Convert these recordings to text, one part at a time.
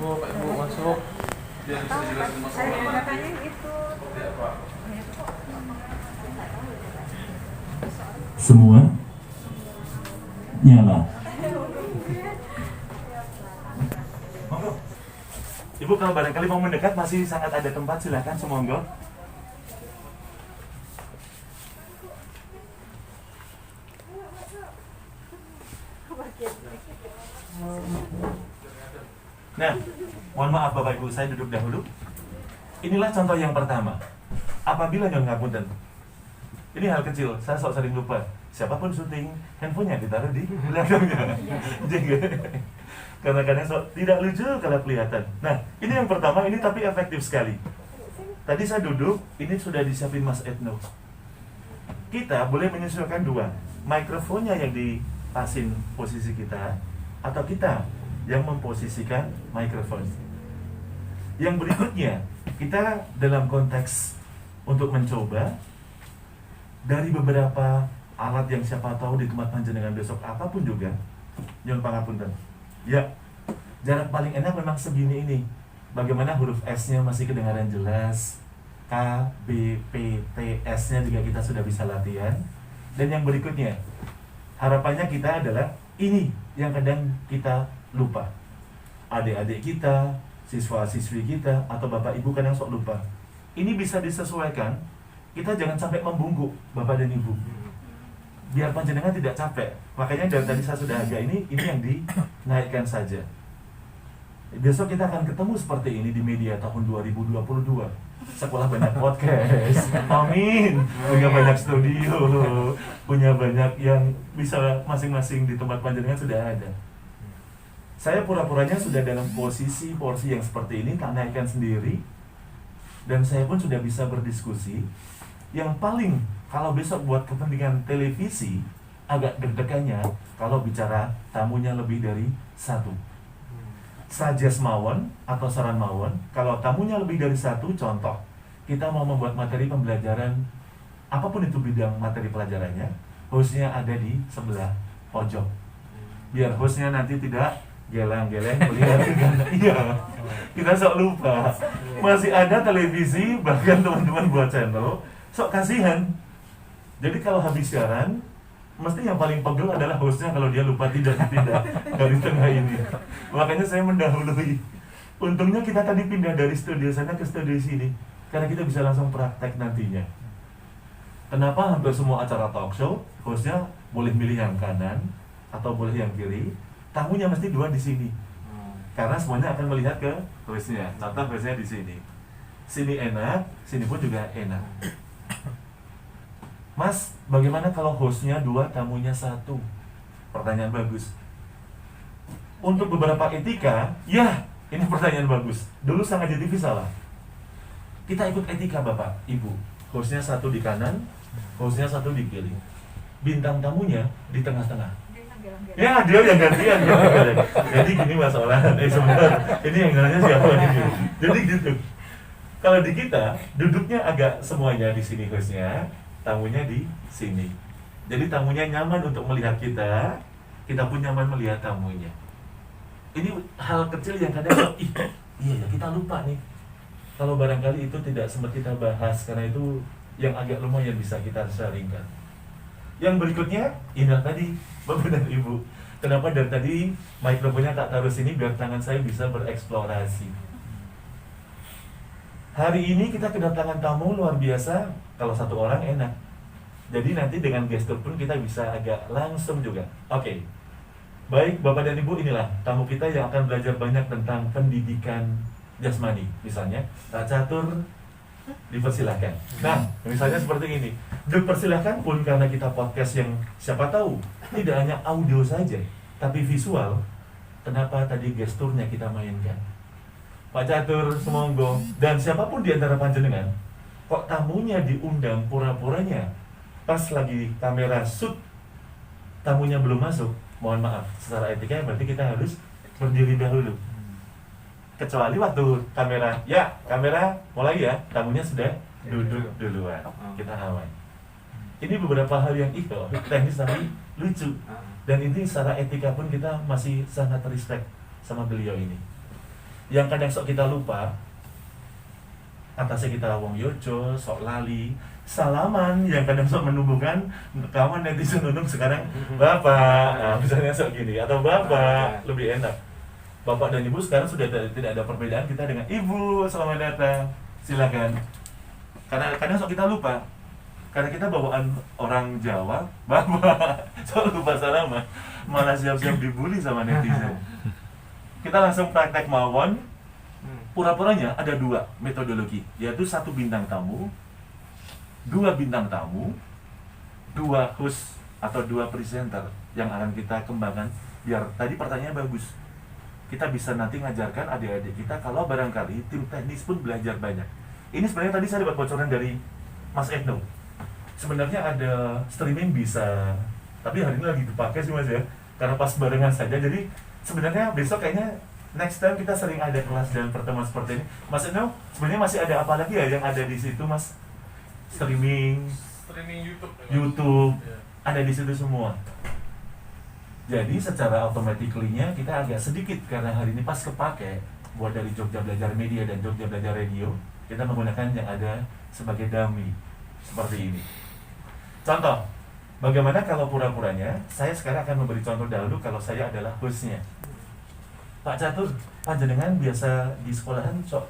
Pak Ibu masuk. Biar bisa dijelasin Saya masalah. katanya gitu. Ya, Pak. Semua nyala. Monggo. Ibu kalau barangkali mau mendekat masih sangat ada tempat, silakan semonggo. Nah, mohon maaf Bapak Ibu, saya duduk dahulu. Inilah contoh yang pertama. Apabila nyon ngapunten, ini hal kecil, saya sok sering lupa. Siapapun syuting, handphonenya ditaruh di belakangnya. Jadi, kadang-kadang sok tidak lucu kalau kelihatan. Nah, ini yang pertama, ini tapi efektif sekali. Tadi saya duduk, ini sudah disiapin Mas Etno. Kita boleh menyesuaikan dua, mikrofonnya yang dipasin posisi kita, atau kita yang memposisikan mikrofon. Yang berikutnya, kita dalam konteks untuk mencoba dari beberapa alat yang siapa tahu di tempat panjenengan besok apapun juga, nyuwun pangapunten. Ya, jarak paling enak memang segini ini. Bagaimana huruf S-nya masih kedengaran jelas, K, B, P, T, S-nya juga kita sudah bisa latihan. Dan yang berikutnya, harapannya kita adalah ini yang kadang kita lupa. Adik-adik kita, siswa-siswi kita, atau bapak ibu kadang sok lupa. Ini bisa disesuaikan, kita jangan sampai membungkuk bapak dan ibu. Biar panjenengan tidak capek. Makanya dari tadi saya sudah agak ini yang dinaikkan saja. Besok kita akan ketemu seperti ini di media tahun 2022. Sekolah banyak podcast, amin. Punya banyak studio, punya banyak yang bisa masing-masing di tempat panjenengan sudah ada. Saya pura-puranya sudah dalam posisi porsi yang seperti ini, tak naikkan sendiri. Dan saya pun sudah bisa berdiskusi. Yang paling, kalau besok buat kepentingan televisi, agak deg-degannya kalau bicara tamunya lebih dari satu. Suggest mawon atau saran mawon, kalau tamunya lebih dari satu, contoh, kita mau membuat materi pembelajaran, apapun itu bidang materi pelajarannya, hostnya ada di sebelah pojok. Biar hostnya nanti tidak geleng-geleng melihat iya, kita sok lupa masih ada televisi, bahkan teman-teman buat channel sok kasihan. Jadi kalau habis siaran mesti yang paling pegel adalah hostnya kalau dia lupa tidak dari tengah ini. Makanya saya mendahului. Untungnya kita tadi pindah dari studio sana ke studio sini karena kita bisa langsung praktek nantinya. Kenapa hampir semua acara talk show hostnya boleh milih yang kanan atau boleh yang kiri, tamunya mesti dua di sini. Karena semuanya akan melihat ke hostnya. Contoh hostnya di sini. Sini enak, sini pun juga enak. Mas, bagaimana kalau hostnya dua, tamunya satu? Pertanyaan bagus. Untuk beberapa etika, ya, ini pertanyaan bagus. Dulu sangat jadi salah. Kita ikut etika Bapak, Ibu. Hostnya satu di kanan, hostnya satu di kiri. Bintang tamunya di tengah-tengah. Ya, dia yang gantian. Jadi gini masalah. Sebentar, ini yang nanya siapa ini? Jadi gitu. Kalau di kita, duduknya agak semuanya di sini hostnya, tamunya di sini. Jadi tamunya nyaman untuk melihat kita pun nyaman melihat tamunya. Ini hal kecil yang kadang iya ya kita lupa nih. Kalau barangkali itu tidak sempat kita bahas, karena itu yang agak lumayan bisa kita sharingkan. Yang berikutnya, inilah tadi Bapak dan Ibu. Kenapa dari tadi mikrofonnya tak taruh sini biar tangan saya bisa bereksplorasi. Hari ini kita kedatangan tamu luar biasa. Kalau satu orang enak. Jadi nanti dengan gestur pun kita bisa agak langsung juga. Oke. Baik Bapak dan Ibu, inilah tamu kita yang akan belajar banyak tentang pendidikan jasmani. Misalnya, Kak Catur dipersilahkan. Nah, misalnya seperti ini. Dipersilahkan pun karena kita podcast yang siapa tahu tidak hanya audio saja, tapi visual. Kenapa tadi gesturnya kita mainkan? Pak Catur, semonggo. Dan siapapun di antara panjenengan, kok tamunya diundang pura-puranya pas lagi kamera shoot, tamunya belum masuk. Mohon maaf, secara etika berarti kita harus berdiri dahulu. Kecuali waktu kamera, ya kamera mulai ya, tamunya sudah duduk duluan, kita aman. Ini beberapa hal yang teknis tapi lucu. Dan ini secara etika pun kita masih sangat respect sama beliau ini. Yang kadang sok kita lupa, atasnya kita wong yojo, sok lali, salaman yang kadang sok menumbuhkan kawan netizen untung sekarang bapak, nah, misalnya sok gini, atau bapak, lebih enak. Bapak dan ibu sekarang sudah tidak ada perbedaan kita dengan ibu, selamat datang, silakan. Karena kadang sok kita lupa, karena kita bawaan orang Jawa, bapak, sok lupa salaman, malah siap-siap dibully sama netizen. Kita langsung praktek mawon. Pura-puranya ada 2 metodologi, yaitu 1 bintang tamu, 2 bintang tamu, 2 host atau 2 presenter yang akan kita kembangkan. Biar tadi pertanyaannya bagus, kita bisa nanti ngajarkan adik-adik kita kalau barangkali tim teknis pun belajar banyak. Ini sebenarnya tadi saya dapat bocoran dari Mas Edno. Sebenarnya ada streaming bisa, tapi hari ini lagi dipakai sih Mas ya, karena pas barengan saja. Jadi sebenarnya besok kayaknya next time kita sering ada kelas dan pertemuan seperti ini. Mas Edno, sebenarnya masih ada apa lagi ya yang ada di situ Mas? Streaming YouTube, Ya. ada di situ semua. Jadi secara automatically-nya kita agak sedikit, karena hari ini pas kepake buat dari Jogja Belajar Media dan Jogja Belajar Radio, kita menggunakan yang ada sebagai dummy seperti ini. Contoh, bagaimana kalau pura-puranya saya sekarang akan memberi contoh dahulu kalau saya adalah hostnya. Pak Catur, panjenengan biasa di sekolahan sok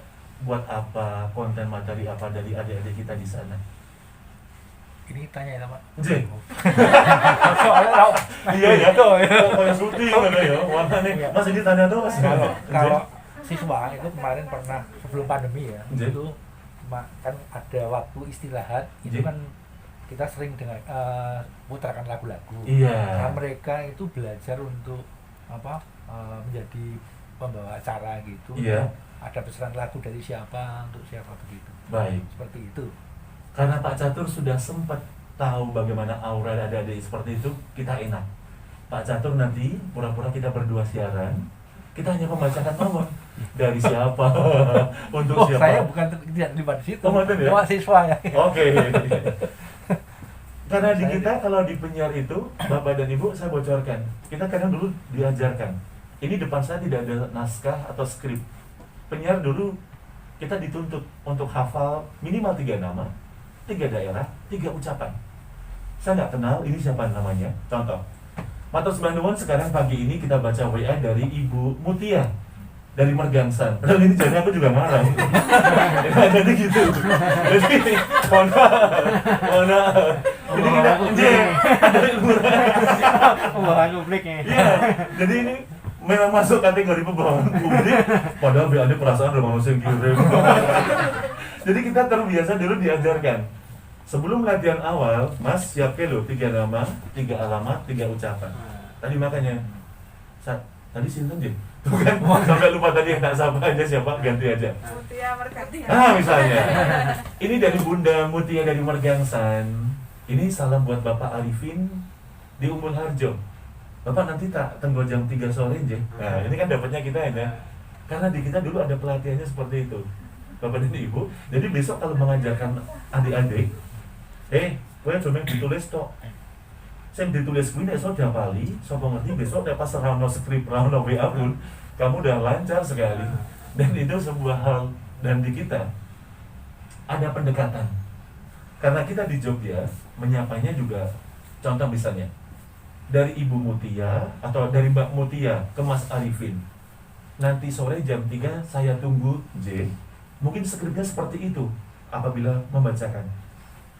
buat apa, konten materi apa dari adik-adik kita di sana? Ini tanya ya Pak. Jeng. Soalnya tahu. Iya ya, kayak syuting ada ya. Warna nih. Mas ini tanya tuh Mas. Kalau siswa itu kemarin pernah sebelum pandemi ya, Jeng. itu kan ada waktu istirahat, itu Jeng. kan kita sering dengar putarkan lagu-lagu. Iya. Nah, mereka itu belajar untuk menjadi pembawa acara gitu. Iya. Ada pesanan lagu dari siapa untuk siapa begitu. Baik. Seperti itu. Karena Pak Catur sudah sempat tahu bagaimana aura adik-adik seperti itu, kita enak. Pak Catur nanti pura-pura kita berdua siaran, kita hanya membacakan nomor dari siapa untuk siapa. Saya bukan tidak terlibat di situ. Bukan ya? Cuma siswa ya. Oke. Karena di kita kalau di penyiar itu, Bapak dan Ibu saya bocorkan, kita kadang dulu diajarkan. Ini depan saya tidak ada naskah atau skrip. Penyiar dulu kita dituntut untuk hafal minimal 3 nama, 3 daerah, 3 ucapan. Saya nggak kenal ini siapa namanya. Contoh, Matur Sembah Nuwun sekarang pagi ini kita baca WA dari Ibu Mutia dari Mergangsan. Padahal ini jadi aku juga marah. Jadi gitu. Jadi mohon maaf. Jadi kita Pembahasan publiknya. Iya. Jadi ini memang masuk kategori pembohongan publik. Padahal BAD perasaan udah manusia yang kirim. Jadi kita terbiasa dulu diajarkan. Sebelum latihan awal, Mas siapkan loh 3 nama, 3 alamat, 3 ucapan. Tadi makanya, tadi sinten Jin? Bukan, sampai lupa tadi yang tak sapa aja siapa, ganti aja. Mutia Merganti. Misalnya. Ini dari Bunda Mutia dari Mergangsan. Ini salam buat Bapak Arifin di Umbul Harjo. Bapak nanti tak tunggu jam 3 sore aja. Nah, ini kan dapatnya kita ya. Karena di kita dulu ada pelatihannya seperti itu. Bapak dan Ibu. Jadi besok kalau mengajarkan adik-adik, gue cuma ditulis tok. Saya ditulis gue nek iso diapali, sapa ngerti besok nek pas rano skrip rano WA pun kamu udah lancar sekali. Dan itu sebuah hal, dan di kita ada pendekatan. Karena kita di Jogja menyapanya juga, contoh misalnya dari Ibu Mutia atau dari Mbak Mutia ke Mas Arifin. Nanti sore jam 3 saya tunggu J. Mungkin skripnya seperti itu apabila membacakan.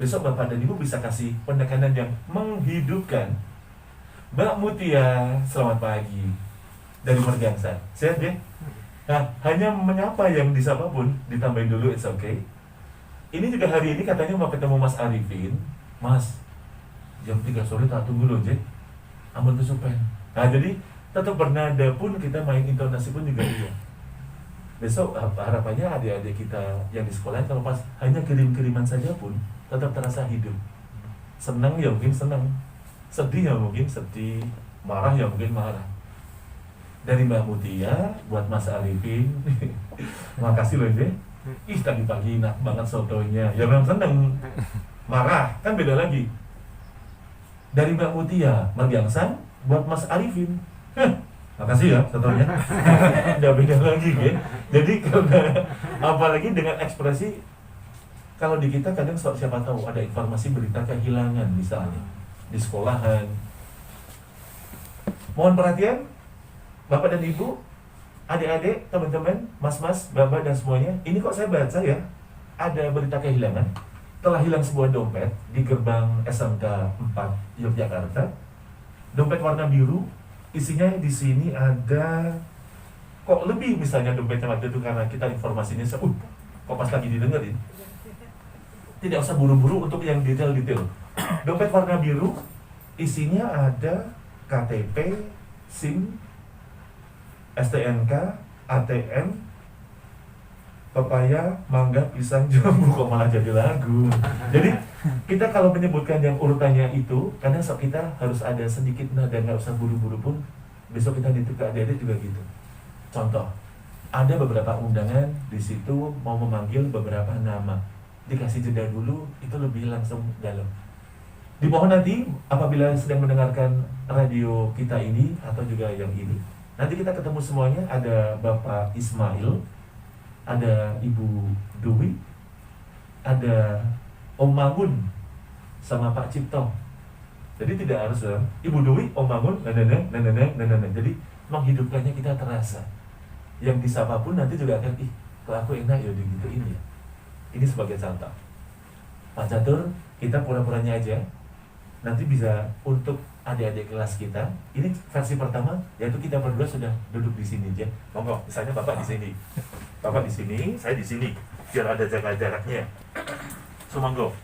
Besok Bapak dan Ibu bisa kasih pendekanan yang menghidupkan. Mbak Mutia, selamat pagi dari Mergangsan. Sehat ya? Nah, hanya menyapa yang disapa pun ditambahin dulu, it's okay. Ini juga hari ini katanya mau ketemu Mas Arifin. Mas, jam 3 sore tak tunggu loh, J. Ampun kesupen. Nah, jadi tetap bernada pun kita main intonasi pun juga iya. Besok harapannya adik-adik kita yang di sekolah kalau pas hanya kirim-kiriman saja pun tetap terasa hidup. Senang ya mungkin senang, sedih ya mungkin sedih, marah ya mungkin marah. Dari Mbak Mutia buat Mas Arifin, makasih loh J. Tadi pagi enak banget sotonya. Ya memang senang, marah kan beda lagi. Dari Mbak Mutia Mergangsan buat Mas Arifin, Makasih ya contohnya. Udah beda lagi ya. Jadi karena apalagi dengan ekspresi, kalau di kita kadang siapa tahu ada informasi berita kehilangan misalnya di sekolahan. Mohon perhatian Bapak dan Ibu, adik-adik, teman-teman, mas-mas, bapak dan semuanya. Ini kok saya baca ya, ada berita kehilangan. Telah hilang sebuah dompet di gerbang SMK 4 Yogyakarta. Dompet warna biru, isinya di sini ada, kok lebih misalnya dompetnya waktu itu karena kita informasinya kok pas lagi didengerin. Tidak usah buru-buru untuk yang detail-detail. Dompet warna biru, isinya ada KTP, SIM, STNK, ATM, pepaya, mangga, pisang, jambu, kok malah jadi lagu. Jadi kita kalau menyebutkan yang urutannya itu, kadang kita harus ada sedikit nada, nggak usah buru-buru pun. Besok kita nitip ke adik-adik juga gitu. Contoh, ada beberapa undangan di situ mau memanggil beberapa nama, dikasih jeda dulu, itu lebih langsung dalam. Dimohon nanti apabila sedang mendengarkan radio kita ini atau juga yang ini, nanti kita ketemu semuanya, ada Bapak Ismail, ada Ibu Dewi, ada Om Mangun, sama Pak Cipto. Jadi tidak harus Ibu Dewi, Om Mangun, nenek. Jadi menghidupkannya kita terasa. Yang disapa pun nanti juga akan, kok aku enak ya digituin ya. Ini sebagai contoh. Pak Catur, kita pura-puranya aja. Nanti bisa untuk adik-adik kelas kita. Ini versi pertama, yaitu kita berdua sudah duduk di sini aja. Monggo, misalnya Bapak di sini. Bapak di sini, saya di sini. Biar ada jaga jaraknya. So, monggo.